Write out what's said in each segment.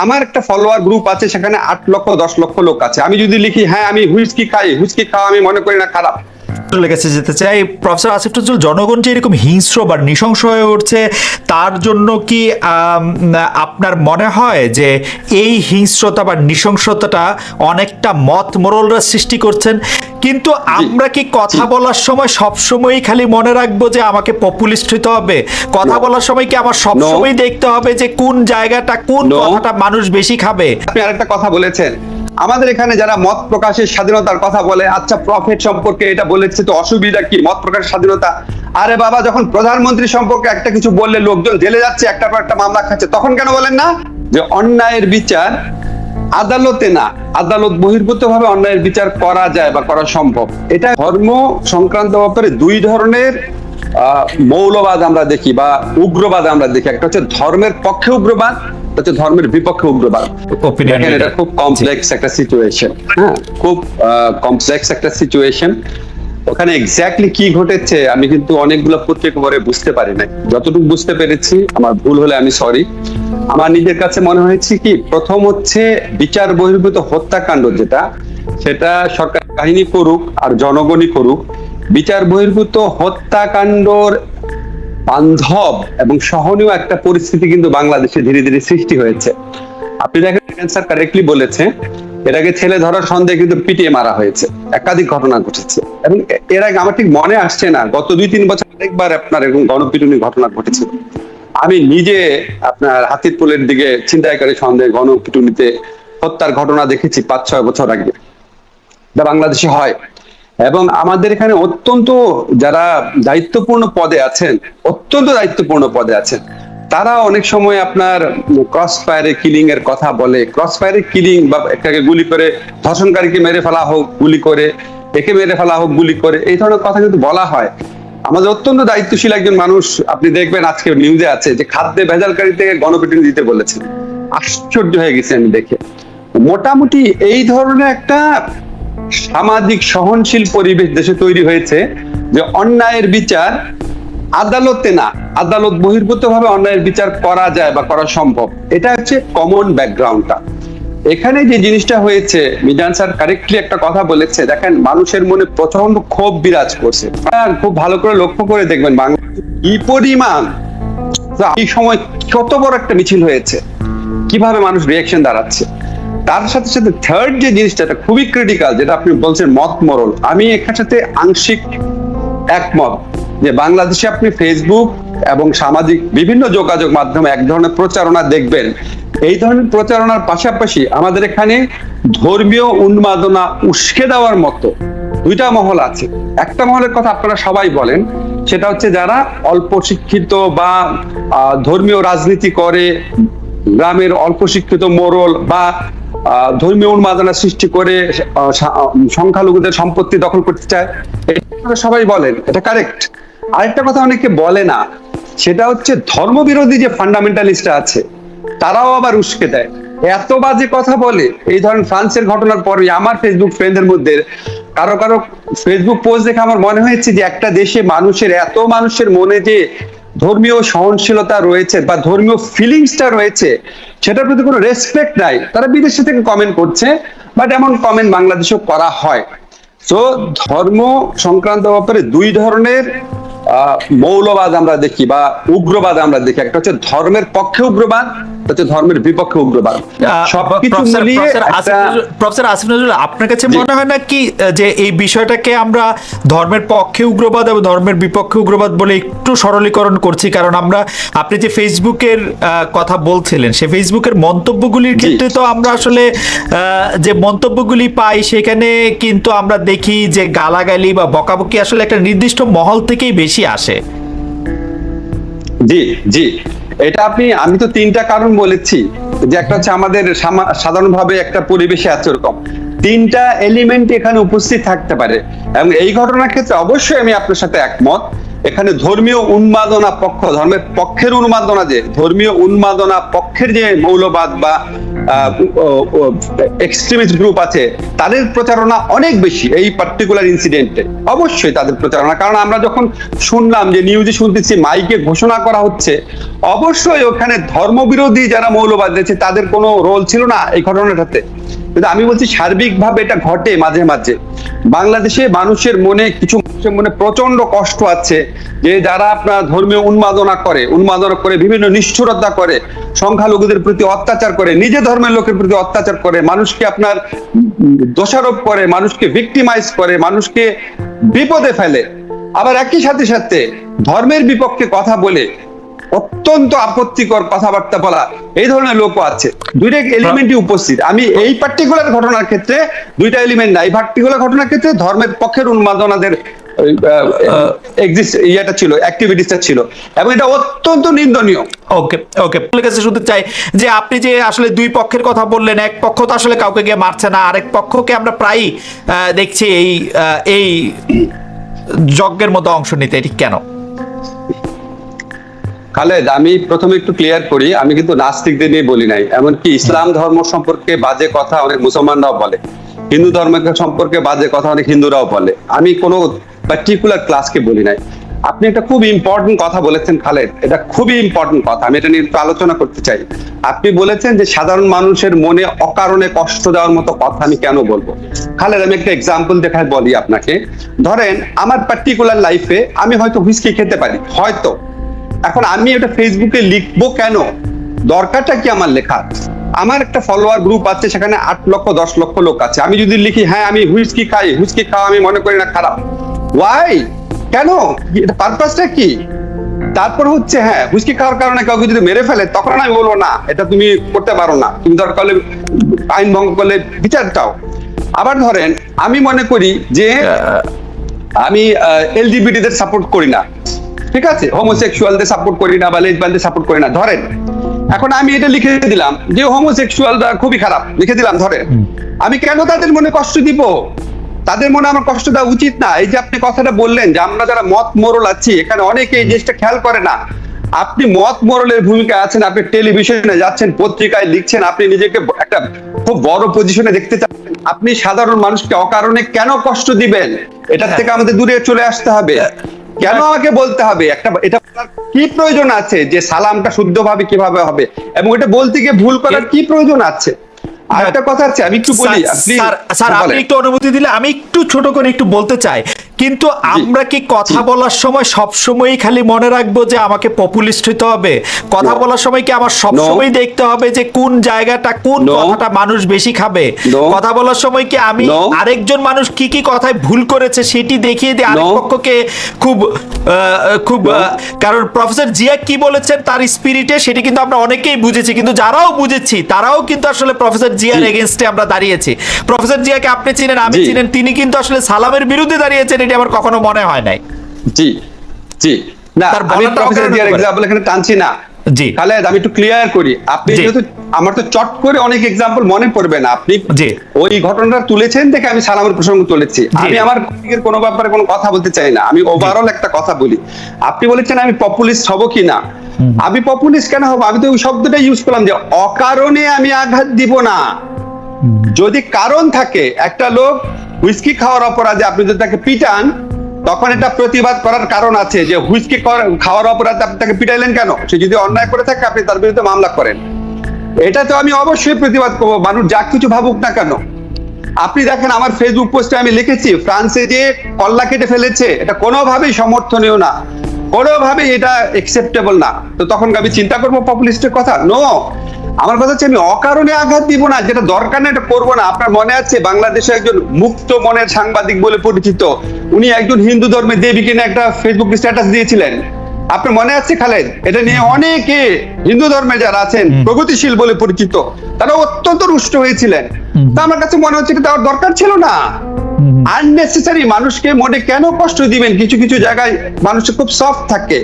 আমার একটা follower group আছে, সেখানে 8 লক্ষ 10 লক্ষ লোক আছে। আমি যদি লিখি হ্যাঁ আমি হুইস্কি খাই, হুইস্কি খাওয়া আমি মনে করি না খারাপ। লেগেছে যেতে চাই প্রফেসর আসিফ নজরুল, জনগণ যে এরকম হিংস্র বা নৃশংস হয়ে উঠছে, তার জন্য কি আপনার মনে হয় যে এই হিংস্রতা বা নৃশংসতাটা অনেকটা মত মোরলরা সৃষ্টি করছেন? কিন্তু আমরা কি কথা বলার সময় সবসময়ই খালি মনে রাখবো যে আমাকে পপুলিস্ট হতে হবে? কথা বলার সময় কি আমার সবসময় দেখতে হবে যে কোন জায়গাটা, কোন কথাটা মানুষ বেশি খাবে? আপনি আরেকটা কথা বলেছেন, আমাদের এখানে যারা মত প্রকাশের স্বাধীনতার কথা বলে, আচ্ছা প্রফেট সম্পর্কে এটা বলেছে তো অসুবিধা কি, মত প্রকাশের স্বাধীনতা? আরে বাবা, যখন প্রধানমন্ত্রী সম্পর্কে একটা কিছু বললে লোকজন জেলে যাচ্ছে, একটার পর একটা মামলা খাচ্ছে, তখন কেন বলেন না যে অন্যায়ের বিচার আদালতে না, আদালত বহির্ভূত ভাবে অন্যায়ের বিচার করা যায় বা করা সম্ভব? এটা ধর্ম সংক্রান্ত ব্যাপারে দুই ধরনের মৌলবাদ আমরা দেখি বা উগ্রবাদ আমরা দেখি। একটা হচ্ছে ধর্মের পক্ষে উগ্রবাদ, হচ্ছে ধর্মের বিপক্ষে উগ্রবাদ। দেখেন, এটা খুব কমপ্লেক্স একটা সিচুয়েশন। হ্যাঁ, খুব কমপ্লেক্স একটা সিচুয়েশন। ওখানে এক্স্যাক্টলি কি ঘটেছে আমি কিন্তু অনেকগুলো পত্রিকা পরে বুঝতে পারি নাই। যতটুকু বুঝতে পেরেছি, আমার ভুল হলে আমি সরি। আমার নিজের কাছে মনে হয়েছে কি, প্রথম হচ্ছে বিচার বহির্ভূত হত্যাকাণ্ড যেটা, সেটা সরকার কাহিনী করুক আর জনগণই করুক, বিচার বহির্ভূত হত্যাকাণ্ডর বান্ধব এবং সহনীয় একটা পরিস্থিতি কিন্তু বাংলাদেশে ধীরে ধীরে সৃষ্টি হয়েছে। আপনি দেখেন, স্যার কারেক্টলি বলেছে, এর আগে ছেলে ধরার সন্দেহে কিন্তু পিটিয়ে মারা হয়েছে, একাধিক ঘটনা ঘটেছে। এবং এর আগে আমার ঠিক মনে আসছে না, গত 2-3 বছর একবার আপনার এরকম গণপিটুনি ঘটনা ঘটেছে। আমি নিজে আপনার হাতিরপুলের দিকে ছিনতাইকারী সন্দেহে গণপিটুনিতে হত্যার ঘটনা দেখেছি 5-6 বছর আগে, যা বাংলাদেশে হয়। এবং আমাদের এখানে অত্যন্ত যারা দায়িত্বপূর্ণ পদে আছেন, অত্যন্ত দায়িত্বপূর্ণ পদে আছেন, তারা অনেক সময় আপনার ক্রস ফায়ারে কিলিং এর কথা বলে। ক্রস ফায়ারে কিলিং বা একটাকে গুলি করে, ধর্ষণকারীকে মেরে ফেলা হোক গুলি করে, একে মেরে ফেলা হোক গুলি করে, এই ধরনের কথা কিন্তু বলা হয়। আমাদের অত্যন্ত দায়িত্বশীল একজন মানুষ, আপনি দেখবেন আজকে নিউজে আছে যে খাদ্যে ভেজালকারী থেকে গণপিটুনি দিতে বলেছেন। আশ্চর্য হয়ে গেছে আমি দেখে। মোটামুটি এই ধরনের একটা সামাজিক সহনশীল পরিবেশ দেশে তৈরি হয়েছে যে অন্যায়ের বিচার আদালতে না, আদালত বহির্ভূত ভাবে অন্যায়ের বিচার করা যায় বা করা সম্ভব। এটা হচ্ছে কমন ব্যাকগ্রাউন্ডটা। এখানে যে জিনিসটা হয়েছে, মিজান স্যার কারেক্টলি একটা কথা বলেছে, দেখেন মানুষের মনে প্রচন্ড ক্ষোভ বিরাজ করছে। খুব ভালো করে লক্ষ্য করে দেখবেন বাংলাদেশে কি পরিমাণ এই সময় কত বড় একটা মিছিল হয়েছে, কিভাবে মানুষ রিয়াকশন দাঁড়াচ্ছে। তার সাথে সাথে থার্ড যে জিনিসটা, এটা খুবই ক্রিটিক্যাল, যেটা আপনি বলছেন মত মরল, আমি এখানে সাথে আংশিক একমত যে বাংলাদেশে আপনি ফেসবুক এবং সামাজিক বিভিন্ন যোগাযোগ মাধ্যমে এক ধরনের প্রচারণা দেখবেন। এই ধরনের প্রচারণার পাশাপাশি আমাদের এখানে ধর্মীয় উন্মাদনা উস্কে দেওয়ার মতো দুইটা মহল আছে। একটা মহলের কথা আপনারা সবাই বলেন, সেটা হচ্ছে যারা অল্প শিক্ষিত বা ধর্মীয় রাজনীতি করে, গ্রামের অল্প শিক্ষিত মোড়ল বা ধর্মীয় উন্মাদনা সৃষ্টি করে সংখ্যালঘুদের সম্পত্তি দখল করতে চায়, এটা সবাই বলেন, এটা কারেক্ট। আরেকটা কথা অনেকে বলে না, সেটা হচ্ছে ধর্মবিরোধী যে ফান্ডামেন্টালিস্টরা আছে, তারাও আবার উস্কে দেয়, এত বাজে কথা বলে। এই ধরেন ফ্রান্সের ঘটনার পরে আমার ফেসবুক ফ্রেন্ডের মধ্যে কারো কারো ফেসবুক পোস্ট দেখে আমার মনে হয়েছে যে একটা দেশে এত মানুষের মনে যে ধর্মীয় সহনশীলতা রয়েছে বা ধর্মীয় ফিলিংসটা রয়েছে, সেটার প্রতি কোনো রেসপেক্ট নাই। তারা বিদেশে থেকে কমেন্ট করছে, বাট এমন কমেন্ট বাংলাদেশেও করা হয়। তো ধর্ম সংক্রান্ত ব্যাপারে দুই ধরনের মৌলবাদ আমরা দেখি বা উগ্রবাদ আমরা দেখি। একটা হচ্ছে ধর্মের পক্ষে উগ্রবাদ, হচ্ছে ধর্মের বিপক্ষে উগ্রবাদ। সবকিছু মিলিয়ে প্রফেসর আসিফ নজরুল, আপনার কাছে মনে হয় না কি যে এই বিষয়টাকে আমরা ধর্মের পক্ষে উগ্রবাদ এবং ধর্মের বিপক্ষে উগ্রবাদ বলে একটু সরলীকরণ করছি? কারণ আপনি যে ফেসবুকের কথা বলছিলেন, সে ফেসবুকের মন্তব্যগুলির ক্ষেত্রে তো আমরা আসলে যে মন্তব্যগুলি পাই, সেখানে কিন্তু আমরা দেখি যে গালাগালি বা বকাবকি আসলে একটা নির্দিষ্ট মহল থেকেই বেশি আসে। জি জি, এটা আমি তো 3টা কারণ বলেছি, যে একটা হচ্ছে আমাদের সাধারণভাবে একটা পরিবেশে আছে এরকম 3টা এলিমেন্ট এখানে উপস্থিত থাকতে পারে। এবং এই ঘটনার ক্ষেত্রে অবশ্যই আমি আপনার সাথে একমত। এখানে ধর্মীয় উন্মাদনা পক্ষ, ধর্মের পক্ষের উন্মাদনা, যে ধর্মীয় উন্মাদনা পক্ষের যে মৌলবাদ বা এক্সট্রিমিস্ট গ্রুপ আছে, তাদের প্রচারণা অনেক বেশি এই পার্টিকুলার ইনসিডেন্টে। অবশ্যই তাদের প্রচারণা, কারণ আমরা যখন শুনলাম যে নিউজে শুনতেছি মাইকে ঘোষণা করা হচ্ছে, অবশ্যই ওখানে ধর্মবিরোধী যারা মৌলবাদ দিয়েছে তাদের কোনো রোল ছিল না এই ঘটনাটাতে। কিন্তু আমি বলছি সার্বিকভাবে এটা ঘটে মাঝে মাঝে। বাংলাদেশে মানুষের মনে কিছু মানুষের মনে প্রচন্ড কষ্ট আছে যে যারা আপনার ধর্মীয় উন্মাদনা করে বিভিন্ন নিষ্ঠুরতা করে, সংখ্যালঘুদের প্রতি অত্যাচার করে, নিজে ধর্মের লোকের প্রতি অত্যাচার করে, মানুষকে আপনার দোষারোপ করে, মানুষকে ভিক্টিমাইজ করে, মানুষকে বিপদে ফেলে, আবার একই সাথে সাথে ধর্মের বিপক্ষে কথা বলে অত্যন্ত আপত্তিকর কথাবার্তা বলা, এই ধরনের লোকও আছে। দুইটা এলিমেন্টই উপস্থিত। আমি এই পার্টিকুলার ঘটনার ক্ষেত্রে দুইটা এলিমেন্ট নাই, পার্টিকুলার ঘটনার ক্ষেত্রে ধর্মের পক্ষের উন্মাদনাদের ইয়েটা ছিল, অ্যাক্টিভিটিসটা ছিল, এবং এটা অত্যন্ত নিন্দনীয়। ওকে ওকে, আপনার কাছে শুনতে চাই যে আপনি যে আসলে দুই পক্ষের কথা বললেন, এক পক্ষ তো আসলে কাউকে গিয়ে মারছে না, আরেক পক্ষকে আমরা প্রায়ই দেখছি এই যজ্ঞের মতো অংশ নিতে, এটি কেন? খালেদ, আমি প্রথমে একটু ক্লিয়ার করি, আমি কিন্তু নাস্তিকদের নিয়ে বলি নাই। এমনকি ইসলাম ধর্ম সম্পর্কে বাজে কথা অনেক মুসলমানরাও বলে, হিন্দু ধর্ম সম্পর্কে বাজে কথা অনেক হিন্দুরাও বলে, আমি কোনো পার্টিকুলার ক্লাসকে বলি নাই। আপনি একটা খুব ইম্পর্টেন্ট কথা বলেছেন খালেদ, এটা খুবই ইম্পর্টেন্ট কথা, আমি এটা নিয়ে একটু আলোচনা করতে চাই। আপনি বলেছেন যে সাধারণ মানুষের মনে অকারণে কষ্ট দেওয়ার মতো কথা আমি কেন বলবো। খালেদ, আমি একটা এক্সাম্পল দেখায় বলি আপনাকে। ধরেন আমার পার্টিকুলার লাইফে আমি হয়তো হুইস্কি খেতে পারি, হয়তো। এখন আমি এটা ফেসবুকে লিখবো কেন? দরকারটা কি আমার লেখা? আমার একটা ফলোয়ার গ্রুপ আছে, সেখানে 8 লক্ষ 10 লক্ষ লোক আছে। আমি যদি লিখি হ্যাঁ আমি হুইস্কি খাই, হুইস্কি খাওয়া আমি মনে করি না খারাপ, ওয়াই, কেন, পারপাসটা কি? তারপর হচ্ছে হ্যাঁ হুইস্কি খাওয়ার কারণে কাউকে যদি মেরে ফেলে, তখন আমি বলবো না এটা তুমি করতে পারো না, তুমি দরকার হলে আইন ভঙ্গ করলে বিচার চাও। আবার ধরেন আমি মনে করি যে আমি এলজিবিটিদের সাপোর্ট করি না, ঠিক আছে, হোমোসেক্সুয়ালদের সাপোর্ট করি না বা লেসবিয়ানদের সাপোর্ট করি না, ধরেন। এখন আমি এটা লিখে দিলাম যে হোমোসেক্সুয়ালরা খুবই খারাপ, লিখে দিলাম, ধরেন। আমি কেন তাদের মনে কষ্ট দিব? তাদের মনে আমার কষ্ট দেওয়া উচিত না। এই যে আপনি কথাটা বললেন যে আমরা যারা মত মোরল আছি, এখানে অনেকে এই জিনিসটা খেয়াল করে না। আপনি মত মোরলের ভূমিকা আছেন, আপনি টেলিভিশনে যাচ্ছেন, পত্রিকায় লিখছেন, আপনি নিজেকে একটা খুব বড় পজিশনে দেখতে চাচ্ছেন, আপনি সাধারণ মানুষকে অকারণে কেন কষ্ট দিবেন? এটার থেকে আমাদের দূরে চলে আসতে হবে। কেন আমাকে বলতে হবে একটা, এটা কি প্রয়োজন আছে যে সালামটা শুদ্ধভাবে কিভাবে হবে, এবং এটা বলতে গিয়ে ভুল করার কি প্রয়োজন আছে? আরেকটা কথা আছে, আমি একটু বলি। স্যার আপনি একটু অনুমতি দিলে আমি একটু ছোট করে একটু বলতে চাই। কিন্তু আমরা কি কথা বলার সময় সব সময়ই খালি মনে রাখবো যে আমাকে পপুলিস্ট হতে হবে? কথা বলার সময় কি আমার সব সময় দেখতে হবে যে কোন জায়গাটা, কোন কথাটা মানুষ বেশি খাবে? কথা বলার সময় কি আমি আরেকজন মানুষ কি কি কথায় ভুল করেছে সেটি দেখিয়ে দিয়ে আরেক পক্ষকে খুব খুব কারণ প্রফেসর জিয়া কি বলেছেন তার স্পিরিটে সেটি কিন্তু আমরা অনেকেই বুঝেছি, কিন্তু যারাও বুঝেছি তারাও কিন্তু আসলে প্রফেসর জিয়ার এগেইনস্টে আমরা দাঁড়িয়েছি। প্রফেসর জিয়াকে আপনি চিনেন, আমি চিনেন, তিনি কিন্তু আসলে সালামের বিরুদ্ধে দাঁড়িয়েছেন, এটি আমার কখনো মনে হয় নাই। জি জি, না আমি প্রফেসর জিয়ার এক্সাম্পল এখানে টানছি না। জি খালেদ, আমি একটু ক্লিয়ার করি। আপনি যেহেতু আমার তো চট করে অনেক এক্সাম্পল মনে পড়বে না, আপনি ওই ঘটনাটা তুলেছেন দেখে আমি সালামের প্রসঙ্গ তুলেছি। আমি আমার কোনো ব্যাপারে কোনো কথা বলতে চাই না, আমি ওভারঅল একটা কথা বলি। আপনি বলেছেন আমি পপুলিস্ট হব কি না। আমি পপুলিস্ট কেন হবো? আমি তো ওই শব্দটা ইউজ করলাম যে অকারণে আমি আঘাত দিব না। যদি কারণ থাকে, একটা লোক হুইস্কি খাওয়ার অপরাধে আপনি যদি তাকে পিটান, তখন এটা প্রতিবাদ করার কারণ আছে যে হুইস্কি খাওয়ার অপরাধে আপনি তাকে পিটাইলেন কেন? সে যদি অন্যায় করে থাকে আপনি তার বিরুদ্ধে মামলা করেন, এটা তো আমি অবশ্যই প্রতিবাদ করবো, মানুষ যা কিছু ভাবুক না কেন। আপনি দেখেন আমার ফেসবুক পোস্টে আমি লিখেছি ফ্রান্সে যে কল্লা কেটে ফেলেছে, এটা কোনোভাবেই সমর্থনীয় না, কোনোভাবেই এটা একসেপ্টেবল না। তো তখন আমি চিন্তা করবো পপুলিস্টের কথা? নো, আমার কথা হচ্ছে আমি অকারণে আঘাত দিব না, যেটা দরকার না এটা করবো না। আপনার মনে আছে বাংলাদেশে একজন মুক্ত মনের সাংবাদিক বলে পরিচিত, উনি একজন হিন্দু ধর্মের দেবীকে নিয়ে একটা ফেসবুক স্ট্যাটাস দিয়েছিলেন, আপনার মনে আছে খালেদ? এটা নিয়ে অনেকে হিন্দু ধর্মে যারা আছেন প্রগতিশীল বলে পরিচিত, তারা অত্যন্ত রুষ্ট হয়েছিলেন। তা আমার কাছে মনে হচ্ছে এটা দেওয়ার দরকার ছিল না। আননেসেসারি মানুষকে মনে কেন কষ্ট দিবেন? কিছু কিছু জায়গায় মানুষ খুব সফট থাকে,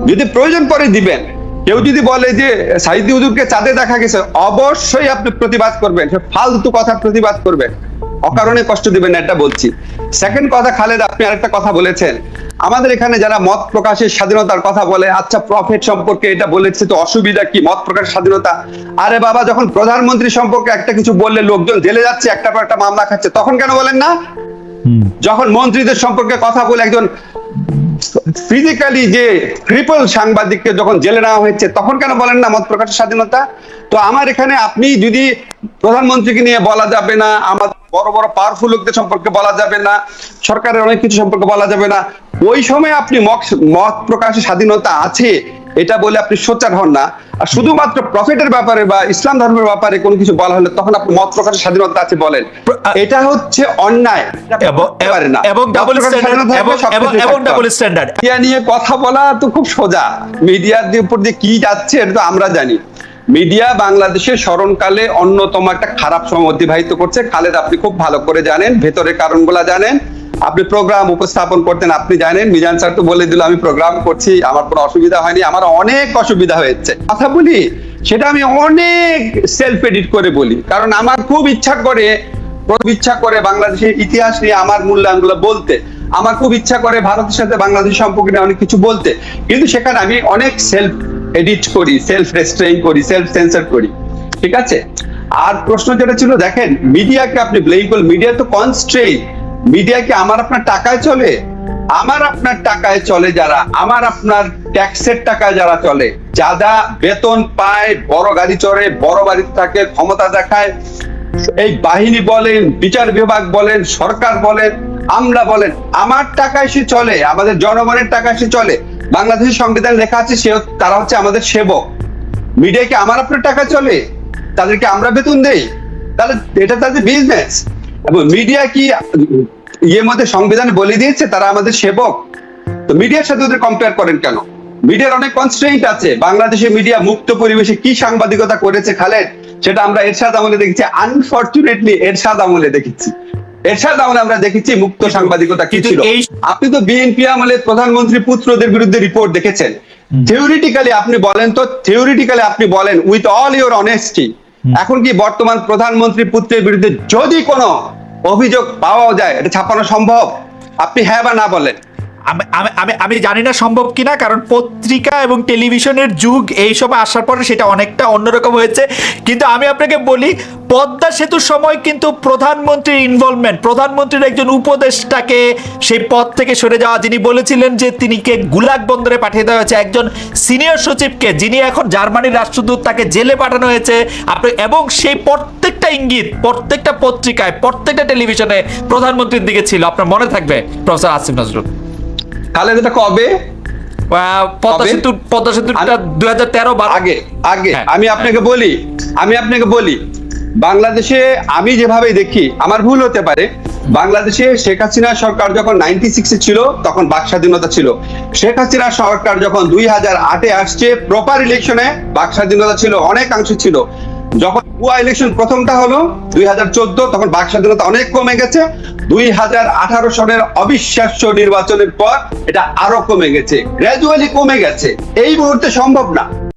যদি প্রয়োজন পড়ে দিবেন। কেউ যদি বলে যে সাইদি হুজুরকে চাঁদে দেখা গেছে, অবশ্যই আপনি প্রতিবাদ করবেন, ফালতু কথা প্রতিবাদ করবেন, অকারণে কষ্ট দিবেন না, এটা বলছি। সেকেন্ড কথা খালেদ, আপনি আরেকটা কথা বলেছেন, আমাদের এখানে যারা মত প্রকাশের স্বাধীনতার কথা বলে, আচ্ছা প্রফেট সম্পর্কে এটা বলেছে তো অসুবিধা কি, মত প্রকাশের স্বাধীনতা। আরে বাবা, যখন প্রধানমন্ত্রী সম্পর্কে একটা কিছু বললে লোকজন জেলে যাচ্ছে, একটার পর একটা মামলা খাচ্ছে, তখন কেন বলেন না? যখন মন্ত্রীদের সম্পর্কে কথা বলে একজন ফিজিক্যালি যে ক্রিপল সাংবাদিককে যখন জেলে নেওয়া হয়েছে, তখন কেন বলেন না মত প্রকাশের স্বাধীনতা? তো আমার এখানে আপনি যদি প্রধানমন্ত্রীকে নিয়ে বলা যাবে না, আমাদের বড় বড় পাওয়ারফুল লোকদের সম্পর্কে বলা যাবে না, সরকারের অনেক কিছু সম্পর্কে বলা যাবে না, ওই সময় আপনি মত প্রকাশের স্বাধীনতা আছে এটা বলে আপনি সোচ্চার হন না। আর শুধুমাত্র প্রফেটের ব্যাপারে বা ইসলাম ধর্মের ব্যাপারে কোনো কিছু বলা হলে তখন আপনি মত প্রকাশের স্বাধীনতা আছে বলেন, এটা হচ্ছে অন্যায় এবং ডাবল স্ট্যান্ডার্ড। মিডিয়া নিয়ে কথা বলা তো খুব সোজা, মিডিয়ার উপর দিয়ে কি যাচ্ছে এটা তো আমরা জানি। মিডিয়া বাংলাদেশের স্মরণকালে অন্যতম একটা খারাপ সময় অতিবাহিত করছে। খালেদ, আপনি খুব ভালো করে জানেন, ভেতরের কারণগুলা জানেন, আপনি প্রোগ্রাম উপস্থাপন করতেন, আপনি জানেন। মিজান স্যার তো বলে দিল আমি প্রোগ্রাম করছি, আমার কোনো অসুবিধা হয়নি, আমার অনেক অসুবিধা হয়েছে। কথা বলি সেটা আমি অনেক সেলফ এডিট করে বলি, কারণ আমার খুব ইচ্ছা করে বাংলাদেশের ইতিহাস নিয়ে আমার মূল্যায়নগুলো বলতে, আমার খুব ইচ্ছা করে ভারতের সাথে বাংলাদেশ সম্পর্কে নিয়ে অনেক কিছু বলতে, কিন্তু সেখানে আমি অনেক সেলফ এডিট করি, সেলফ রেস্ট্রেইন করি, সেলফ সেন্সর করি, ঠিক আছে? আর প্রশ্ন যেটা ছিল, দেখেন মিডিয়াকে আপনি ব্লেম করলেন, মিডিয়া তো কনস্ট্রেইন। মিডিয়া কি আমার আপনার টাকায় চলে? আমার আপনার টাকায় চলে যারা, আমার আপনার ট্যাক্সের টাকায় যারা চলে, যারা বেতন পায়, বড় গাড়ি চড়ে, বড় বাড়িতে থাকে, ক্ষমতা দেখায়, এই বাহিনী বলেন, বিচার বিভাগ বলেন, সরকার বলেন, আমরা বলেন, আমার টাকায় সে চলে, আমাদের জনগণের টাকায় সে চলে। বাংলাদেশের সংবিধান লেখা আছে তারা হচ্ছে আমাদের সেবক। মিডিয়া কি আমার আপনার টাকা চলে? তাদেরকে আমরা বেতন দেই? তাহলে এটা তাদের বিজনেস। এবং মিডিয়া কি মধ্যে সংবিধানে বলে দিয়েছে তারা আমাদের সেবক? তো মিডিয়ার সাথে ওদের কম্পেয়ার করেন কেন? মিডিয়ার অনেক কনস্ট্রেইন্ট আছে। বাংলাদেশে মিডিয়া মুক্ত পরিবেশে কি সাংবাদিকতা করেছে খালেদ, সেটা আমরা এরশাদ আমলে দেখেছি। আনফরচুনেটলি এরশাদ আমলে দেখেছি, এরশাদ আমলে আমরা দেখেছি মুক্ত সাংবাদিকতা কি ছিল। আপনি তো বিএনপি আমলে প্রধানমন্ত্রী পুত্রদের বিরুদ্ধে রিপোর্ট দেখেছেন। থিওরিটিক্যালি আপনি বলেন উইথ অল ইওর অনেস্টি, এখন কি বর্তমান প্রধানমন্ত্রী পুত্রের বিরুদ্ধে যদি কোনো অভিযোগ পাওয়া যায়, এটা ছাপানো সম্ভব? আপনি হ্যাঁ বা না বলেন। আমি জানি না সম্ভব কিনা, কারণ পত্রিকা এবং টেলিভিশনের যুগ এই সময় আসার পরে সেটা অনেকটা অন্যরকম হয়েছে। কিন্তু আমি আপনাকে বলি, পদ্মা সেতুর সময় কিন্তু প্রধানমন্ত্রীর ইনভলভমেন্ট, প্রধানমন্ত্রীর একজন উপদেষ্টাকে সেই পদ থেকে সরে যাওয়া, যিনি বলেছিলেন যে তিনিকে গুলাগ বন্দরে পাঠিয়ে দেওয়া হয়েছে, একজন সিনিয়র সচিবকে যিনি এখন জার্মানির রাষ্ট্রদূত, তাকে জেলে পাঠানো হয়েছে এবং সেই প্রত্যেকটা ইঙ্গিত প্রত্যেকটা পত্রিকায়, প্রত্যেকটা টেলিভিশনে প্রধানমন্ত্রীর দিকে ছিল। আপনার মনে থাকবে প্রফেসর আসিফ নজরুল। খালেদ, এটা কবে? পদ্মা সেতুটা 2013 আগে। আমি আপনাকে বলি বাংলাদেশে আমি যেভাবে দেখি, আমার ভুল হতে পারে, বাংলাদেশে শেখ হাসিনা সরকার যখন 96-এ ছিল তখন বাক স্বাধীনতা ছিল। শেখ হাসিনা সরকার যখন 2008-এ আসছে, প্রপার ইলেকশনে বাক স্বাধীনতা ছিল, অনেকাংশ ছিল। যখন ভুয়া ইলেকশন প্রথমটা হলো 2014, তখন বাক স্বাধীনতা অনেক কমে গেছে। 2018 সনের অবিশ্বাস্য নির্বাচনের পর এটা আরো কমে গেছে, গ্র্যাজুয়ালি কমে গেছে। এই মুহূর্তে সম্ভব না।